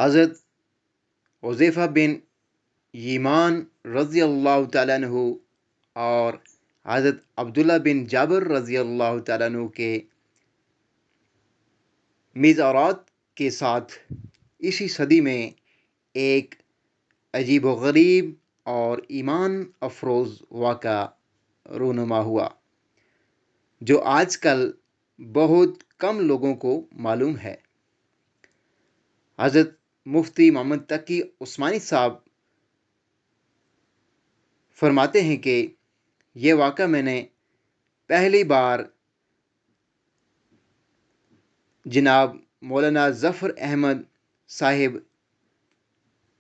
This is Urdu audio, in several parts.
حضرت حذیفہ بن یمان رضی اللہ تعالیٰ عنہ اور حضرت عبداللہ بن جابر رضی اللہ تعالیٰ عنہ کے مزارات کے ساتھ اسی صدی میں ایک عجیب و غریب اور ایمان افروز واقعہ رونما ہوا جو آج کل بہت کم لوگوں کو معلوم ہے۔ حضرت مفتی محمد تقی عثمانی صاحب فرماتے ہیں کہ یہ واقعہ میں نے پہلی بار جناب مولانا ظفر احمد صاحب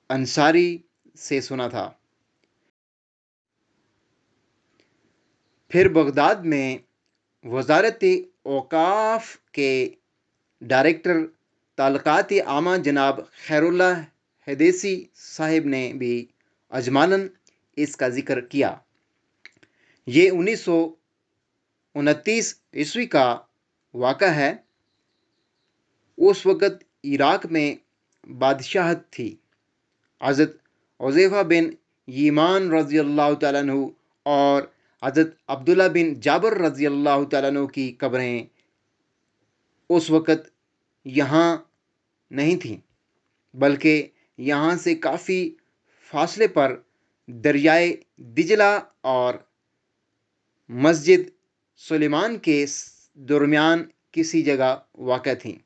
انصاری سے سنا تھا۔ پھر بغداد میں وزارت اوقاف کے ڈائریکٹر تعلقات عامہ جناب خیر اللہ حدیثی صاحب نے بھی اجمالاً اس کا ذکر کیا۔ یہ 1929 عیسوی کا واقعہ ہے۔ اس وقت عراق میں بادشاہت تھی۔ حضرت حذیفہ بن یمان رضی اللہ تعالیٰ عنہ اور حضرت عبداللہ بن جابر رضی اللہ تعالیٰ عنہ کی قبریں اس وقت یہاں نہیں تھیں، بلکہ یہاں سے کافی فاصلے پر دریائے دجلہ اور مسجد سلیمان کے درمیان کسی جگہ واقع تھیں۔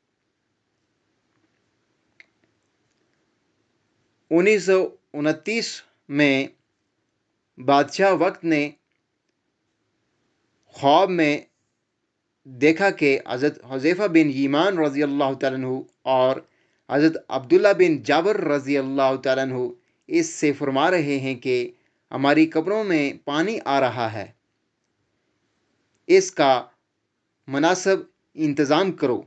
1929 میں بادشاہ وقت نے خواب میں دیکھا کہ حضرت حذیفہ بن یمان رضی اللہ تعالیٰ عنہ اور حضرت عبداللہ بن جابر رضی اللہ تعالیٰ عنہ اس سے فرما رہے ہیں کہ ہماری قبروں میں پانی آ رہا ہے، اس کا مناسب انتظام کرو۔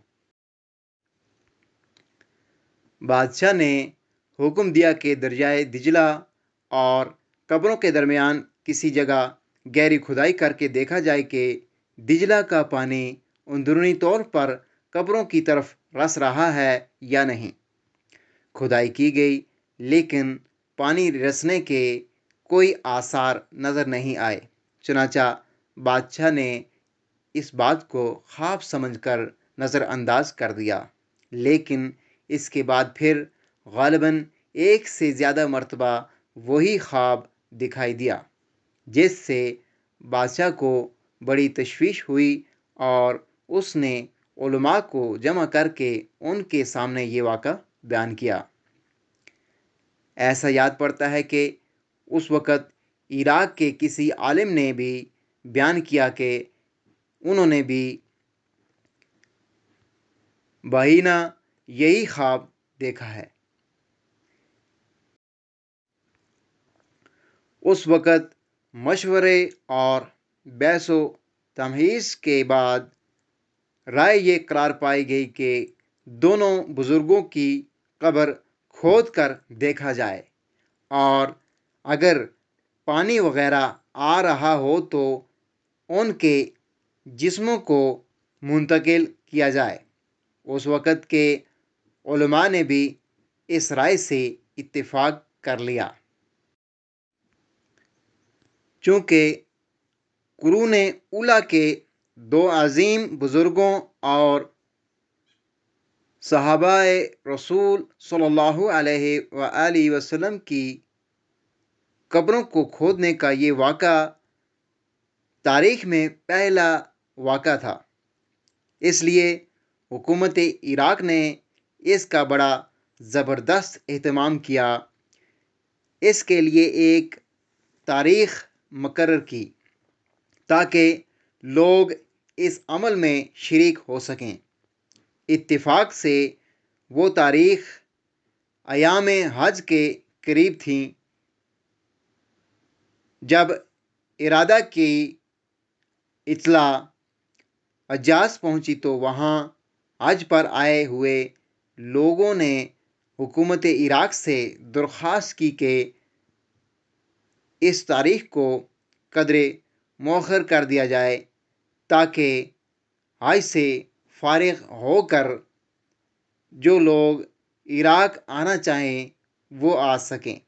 بادشاہ نے حکم دیا کہ دریائے دجلہ اور قبروں کے درمیان کسی جگہ گہری کھدائی کر کے دیکھا جائے کہ دجلہ کا پانی اندرونی طور پر قبروں کی طرف رس رہا ہے یا نہیں۔ کھدائی کی گئی، لیکن پانی رسنے کے کوئی آثار نظر نہیں آئے۔ چنانچہ بادشاہ نے اس بات کو خواب سمجھ کر نظر انداز کر دیا، لیکن اس کے بعد پھر غالباً ایک سے زیادہ مرتبہ وہی خواب دکھائی دیا، جس سے بادشاہ کو بڑی تشویش ہوئی اور اس نے علماء کو جمع کر کے ان کے سامنے یہ واقعہ بیان کیا۔ ایسا یاد پڑتا ہے کہ اس وقت عراق کے کسی عالم نے بھی بیان کیا کہ انہوں نے بھی بہینہ یہی خواب دیکھا ہے۔ اس وقت مشورے اور بحث و تمہیز کے بعد رائے یہ قرار پائی گئی کہ دونوں بزرگوں کی قبر کھود کر دیکھا جائے، اور اگر پانی وغیرہ آ رہا ہو تو ان کے جسموں کو منتقل کیا جائے۔ اس وقت کے علماء نے بھی اس رائے سے اتفاق کر لیا۔ چونکہ قرون اولیٰ کے دو عظیم بزرگوں اور صحابہ رسول صلی اللہ علیہ وآلہ وسلم کی قبروں کو کھودنے کا یہ واقعہ تاریخ میں پہلا واقعہ تھا، اس لیے حکومت عراق نے اس کا بڑا زبردست اہتمام کیا۔ اس کے لیے ایک تاریخ مقرر کی تاکہ لوگ اس عمل میں شریک ہو سکیں۔ اتفاق سے وہ تاریخ ایام حج کے قریب تھیں۔ جب ارادہ کی اطلاع حجاز پہنچی تو وہاں حج پر آئے ہوئے لوگوں نے حکومت عراق سے درخواست کی کہ اس تاریخ کو قدرے مؤخر کر دیا جائے تاکہ حج سے فارغ ہو کر جو لوگ عراق آنا چاہیں وہ آ سکیں۔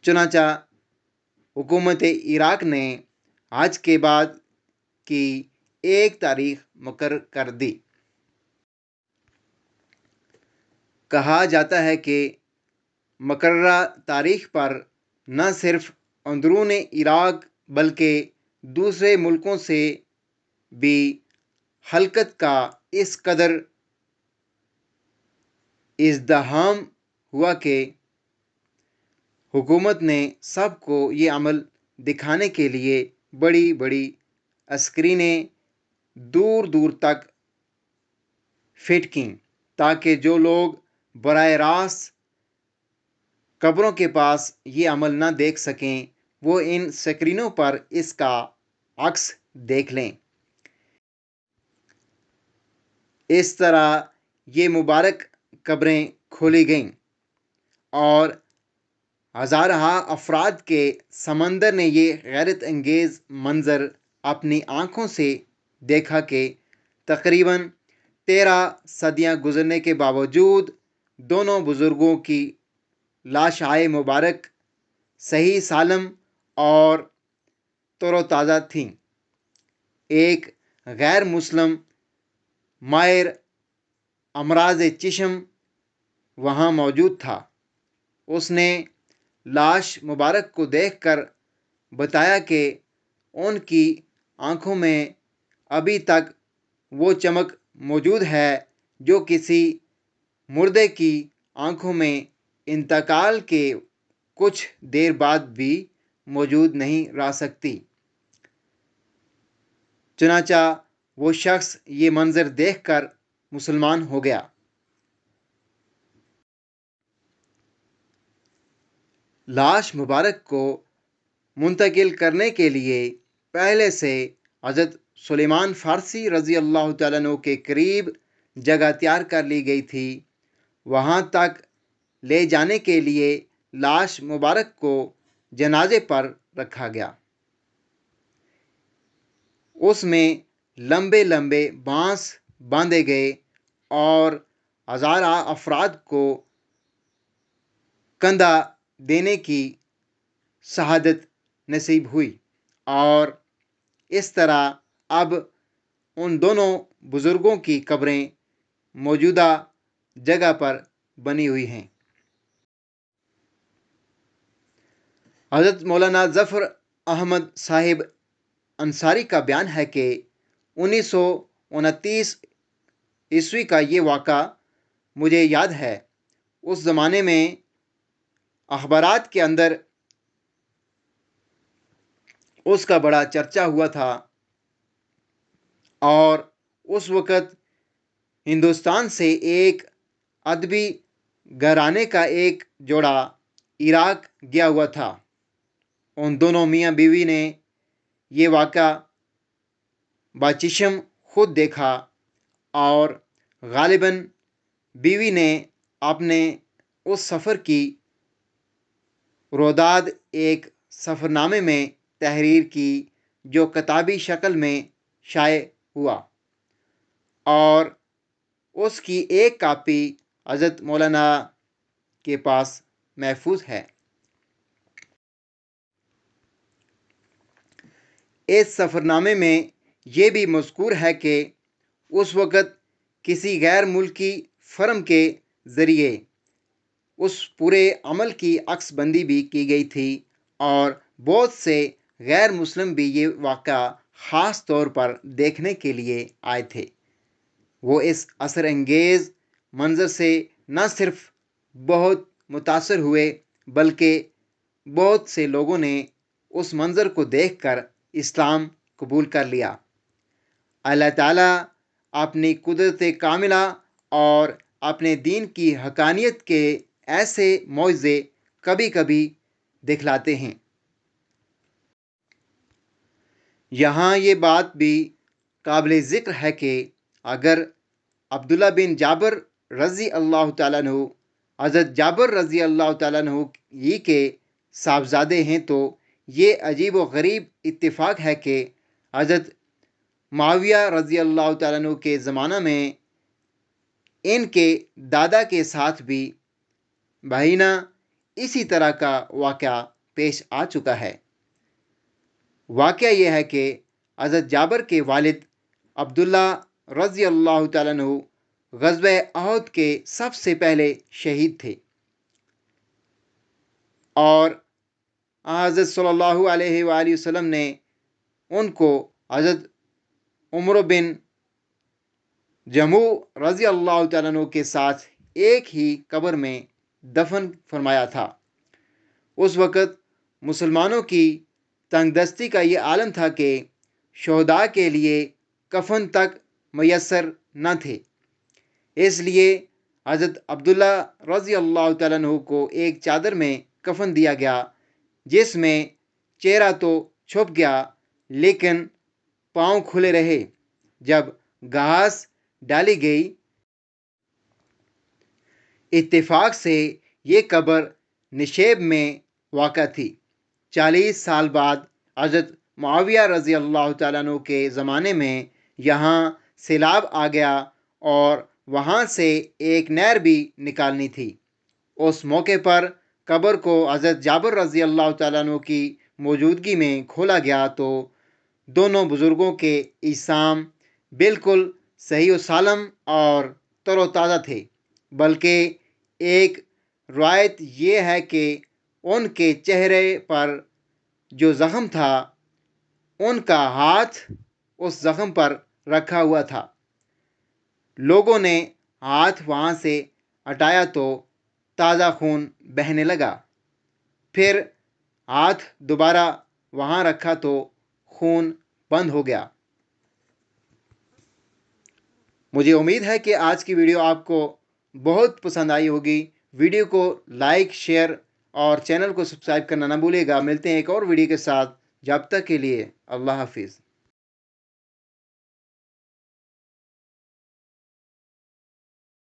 چنانچہ حکومت عراق نے حج کے بعد کی ایک تاریخ مقرر کر دی۔ کہا جاتا ہے کہ مقررہ تاریخ پر نہ صرف اندرون عراق بلکہ دوسرے ملکوں سے بھی حلقت کا اس قدر ازدحام ہوا کہ حکومت نے سب کو یہ عمل دکھانے کے لیے بڑی بڑی اسکرینیں دور دور تک فٹ کیں تاکہ جو لوگ براہ راست قبروں کے پاس یہ عمل نہ دیکھ سکیں وہ ان سکرینوں پر اس کا عکس دیکھ لیں۔ اس طرح یہ مبارک قبریں کھولی گئیں اور ہزارہ افراد کے سمندر نے یہ غیرت انگیز منظر اپنی آنکھوں سے دیکھا کہ تقریباً 13 صدیاں گزرنے کے باوجود دونوں بزرگوں کی لاشیں مبارک صحیح سالم اور تر و تازہ تھیں۔ ایک غیر مسلم ماہر امراض چشم وہاں موجود تھا۔ اس نے لاش مبارک کو دیکھ کر بتایا کہ ان کی آنکھوں میں ابھی تک وہ چمک موجود ہے جو کسی مردے کی آنکھوں میں انتقال کے کچھ دیر بعد بھی موجود نہیں رہ سکتی۔ چنانچہ وہ شخص یہ منظر دیکھ کر مسلمان ہو گیا۔ لاش مبارک کو منتقل کرنے کے لیے پہلے سے حضرت سلیمان فارسی رضی اللہ تعالیٰ عنہ کے قریب جگہ تیار کر لی گئی تھی۔ وہاں تک لے جانے کے لیے لاش مبارک کو جنازے پر رکھا گیا۔ اس میں لمبے لمبے بانس باندھے گئے اور ہزارہ افراد کو کندھا دینے کی شہادت نصیب ہوئی اور اس طرح اب ان دونوں بزرگوں کی قبریں موجودہ جگہ پر بنی ہوئی ہیں۔ حضرت مولانا ظفر احمد صاحب انصاری کا بیان ہے کہ 1929 عیسوی کا یہ واقعہ مجھے یاد ہے۔ اس زمانے میں اخبارات کے اندر اس کا بڑا چرچا ہوا تھا اور اس وقت ہندوستان سے ایک ادبی گھرانے کا ایک جوڑا عراق گیا ہوا تھا۔ ان دونوں میاں بیوی نے یہ واقعہ بچشم خود دیکھا اور غالباً بیوی نے اپنے اس سفر کی روداد ایک سفر نامے میں تحریر کی جو کتابی شکل میں شائع ہوا اور اس کی ایک کاپی حضرت مولانا کے پاس محفوظ ہے۔ اس سفر نامے میں یہ بھی مذکور ہے کہ اس وقت کسی غیر ملکی فرم کے ذریعے اس پورے عمل کی عکس بندی بھی کی گئی تھی اور بہت سے غیر مسلم بھی یہ واقعہ خاص طور پر دیکھنے کے لیے آئے تھے۔ وہ اس اثر انگیز منظر سے نہ صرف بہت متاثر ہوئے بلکہ بہت سے لوگوں نے اس منظر کو دیکھ کر اسلام قبول کر لیا۔ اللہ تعالیٰ اپنی قدرت کاملہ اور اپنے دین کی حقانیت کے ایسے معجزے کبھی کبھی دکھلاتے ہیں۔ یہاں یہ بات بھی قابل ذکر ہے کہ اگر عبداللہ بن جابر رضی اللہ تعالیٰ عنہ حضرت جابر رضی اللہ تعالیٰ عنہ ہی کے صاحبزادے ہیں تو یہ عجیب و غریب اتفاق ہے کہ حضرت معاویہ رضی اللہ تعالیٰ عنہ کے زمانہ میں ان کے دادا کے ساتھ بھی بہینہ اسی طرح کا واقعہ پیش آ چکا ہے۔ واقعہ یہ ہے کہ حضرت جابر کے والد عبداللہ رضی اللہ تعالیٰ عنہ غزوہ احد کے سب سے پہلے شہید تھے، اور حضرت صلی اللہ علیہ وآلہ وسلم نے ان کو حضرت عمر بن جموع رضی اللہ تعالیٰ عنہ کے ساتھ ایک ہی قبر میں دفن فرمایا تھا۔ اس وقت مسلمانوں کی تنگ دستی کا یہ عالم تھا کہ شہداء کے لیے کفن تک میسر نہ تھے، اس لیے حضرت عبداللہ رضی اللہ تعالیٰ عنہ کو ایک چادر میں کفن دیا گیا، جس میں چہرہ تو چھپ گیا لیکن پاؤں کھلے رہے۔ جب گھاس ڈالی گئی، اتفاق سے یہ قبر نشیب میں واقع تھی۔ 40 سال بعد حضرت معاویہ رضی اللہ تعالیٰ عنہ کے زمانے میں یہاں سیلاب آ گیا اور وہاں سے ایک نہر بھی نکالنی تھی۔ اس موقع پر قبر کو حضرت جابر رضی اللہ تعالیٰ عنہ کی موجودگی میں کھولا گیا تو دونوں بزرگوں کے اجسام بالکل صحیح و سالم اور تر و تازہ تھے، بلکہ ایک روایت یہ ہے کہ ان کے چہرے پر جو زخم تھا، ان کا ہاتھ اس زخم پر رکھا ہوا تھا۔ لوگوں نے ہاتھ وہاں سے ہٹایا تو تازہ خون بہنے لگا، پھر ہاتھ دوبارہ وہاں رکھا تو خون بند ہو گیا۔ مجھے امید ہے کہ آج کی ویڈیو آپ کو بہت پسند آئی ہوگی۔ ویڈیو کو لائک، شیئر اور چینل کو سبسکرائب کرنا نہ بھولے گا۔ ملتے ہیں ایک اور ویڈیو کے ساتھ، جب تک کے لیے اللہ حافظ۔